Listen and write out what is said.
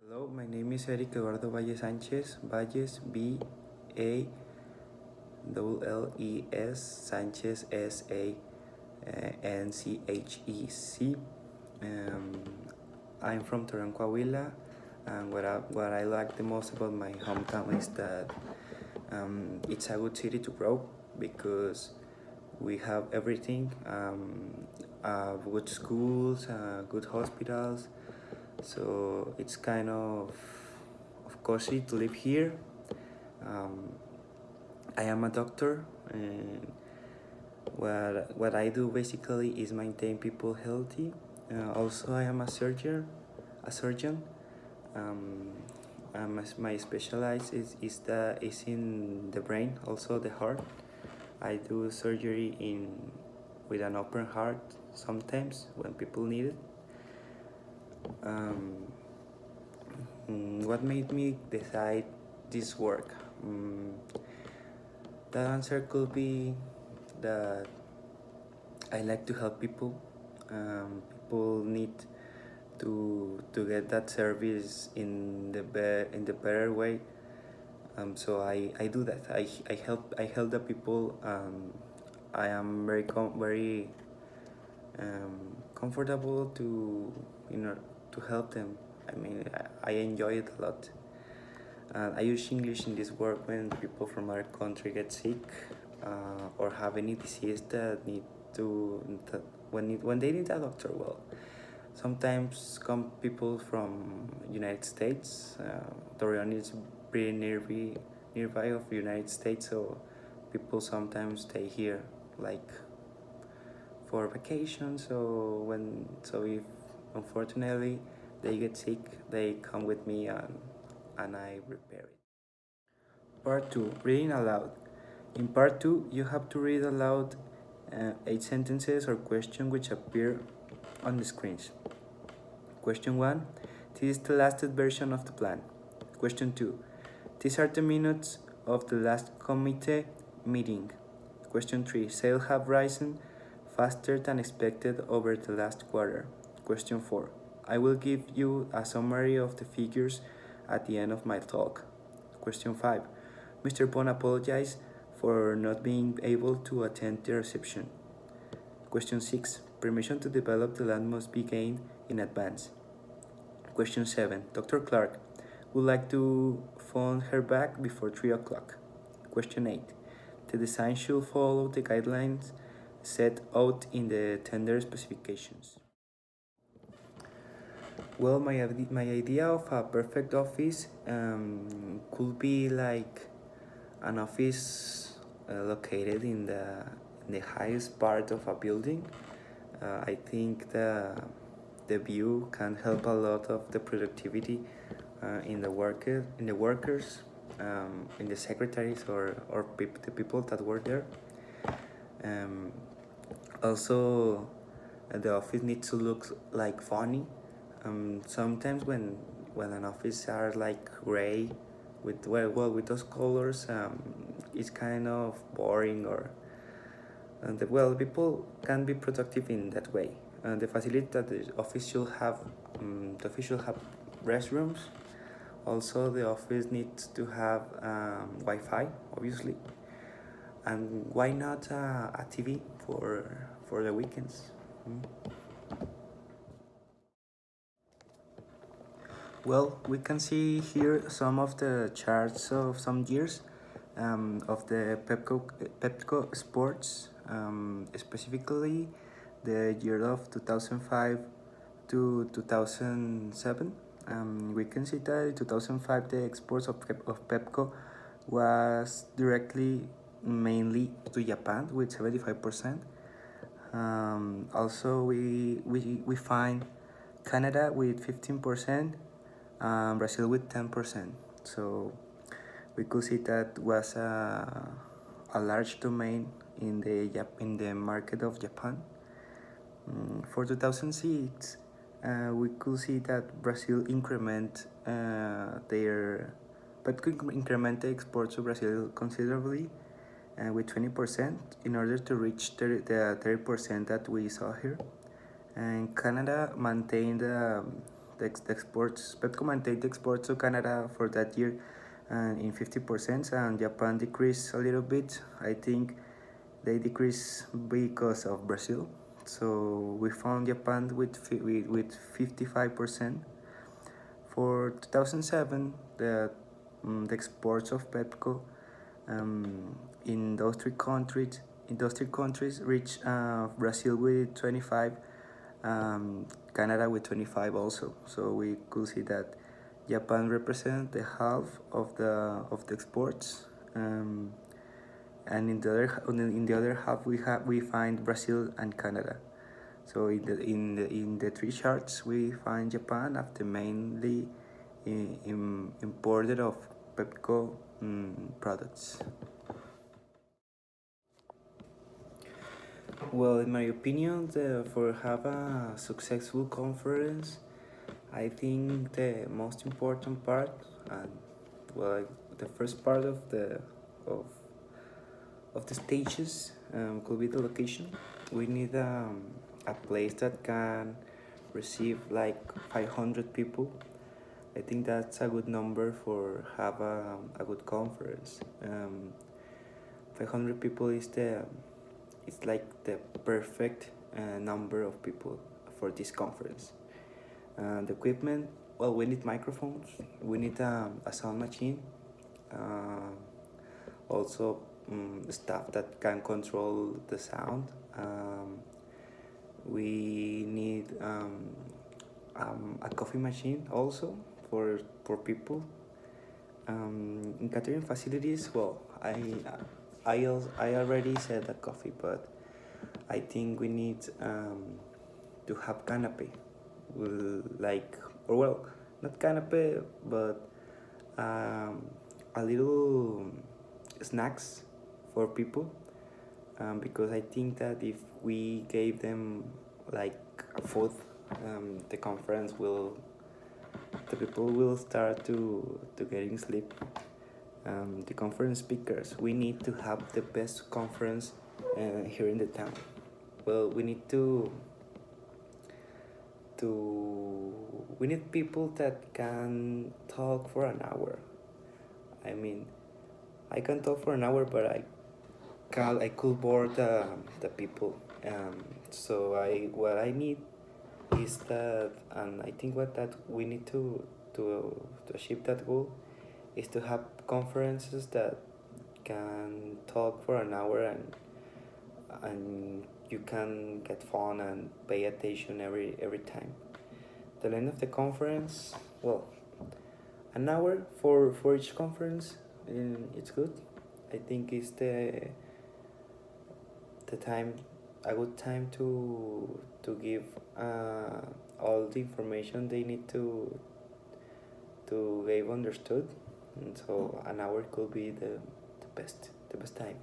Hello, my name is Erick Eduardo Valles Sánchez. Valles, B A L Sánchez Sanchez. I'm from Torreon, Coahuila, and what I like the most about my hometown is that it's a good city to grow because we have everything, good schools, good hospitals, so it's kind of cozy to live here. um, I am a doctor, and what I do basically is maintain people healthy. Also, I am a surgeon. um, my specialize is in the brain, also the heart. I do surgery in with an open heart sometimes when people need it. um, what made me decide this work? The answer could be that I like to help people. People need to get that service in the better way. So I do that. I help the people. I am very comfortable to help them. I mean, I enjoy it a lot. I use English in this work when people from our country get sick, or have any disease that need that when they need a doctor. Well, sometimes come people from United States. Torreon is pretty nearby of United States, so people sometimes stay here, like for vacation. So if unfortunately they get sick, they come with me, and I repair it. Part 2, reading aloud. In part 2, you have to read aloud 8 sentences or questions which appear on the screens. Question 1, this is the latest version of the plan. Question 2, these are the minutes of the last committee meeting. Question 3, sales have risen faster than expected over the last quarter. Question 4, I will give you a summary of the figures at the end of my talk. Question 5, Mr. Bond apologized for not being able to attend the reception. Question 6, permission to develop the land must be gained in advance. Question 7, Dr. Clark would like to phone her back before 3 o'clock. Question 8, the design should follow the guidelines set out in the tender specifications. Well, my idea of a perfect office could be like an office located in the highest part of a building. I think the view can help a lot of the productivity in the workers, in the secretaries or the people that work there. Um, Also, the office needs to look like funny. Sometimes when an office are like gray with those colors, it's kind of boring, or people can be productive in that way. The facility that the office should have restrooms. Also, the office needs to have Wi-Fi, obviously, and why not a TV for the weekends? Well, we can see here some of the charts of some years of the Pepco Sports, specifically the year of 2005 to 2007. We can see that in 2005 the exports of Pepco was directly mainly to Japan with 75%. Also, we find Canada with 15%, Brazil with 10%. So we could see that was a large domain in the market of Japan. For 2006, we could see that Brazil increment the exports to Brazil considerably, with 20% in order to reach the 30% that we saw here. And Canada maintained the exports. Pepco maintained the exports to Canada for that year and in 50%, and Japan decreased a little bit. I think they decreased because of Brazil. So we found Japan with 55%. For 2007, the exports of Pepco in those three countries reached Brazil with 25, Canada with 25 also. So we could see that Japan represents the half of the exports, and in the other half we find Brazil and Canada. So in the three charts we find Japan after mainly imported of Pepco products. Well, in my opinion, for have a successful conference, I think the most important part, and well, the first part of the stages could be the location. We need a place that can receive like 500 people. I think that's a good number for have a good conference. 500 people is it's like the perfect number of people for this conference. The equipment, well, we need microphones, we need a sound machine, also staff that can control the sound. We need a coffee machine also for people. In catering facilities, well, I already said the coffee, but I think we need to have canapé, not canapé, but a little snacks for people, because I think that if we gave them like food, the people will start to getting sleep. The conference speakers, we need to have the best conference here in the town. Well, we need we need people that can talk for an hour. I mean, I can talk for an hour, but I could bore the people. So what I need is that, and I think that we need to achieve that goal is to have conferences that can talk for an hour, and you can get fun and pay attention every time. The length of the conference, well, an hour for each conference, it's good. I think it's the time, a good time to give all the information they need to get understood, and so an hour could be the best time.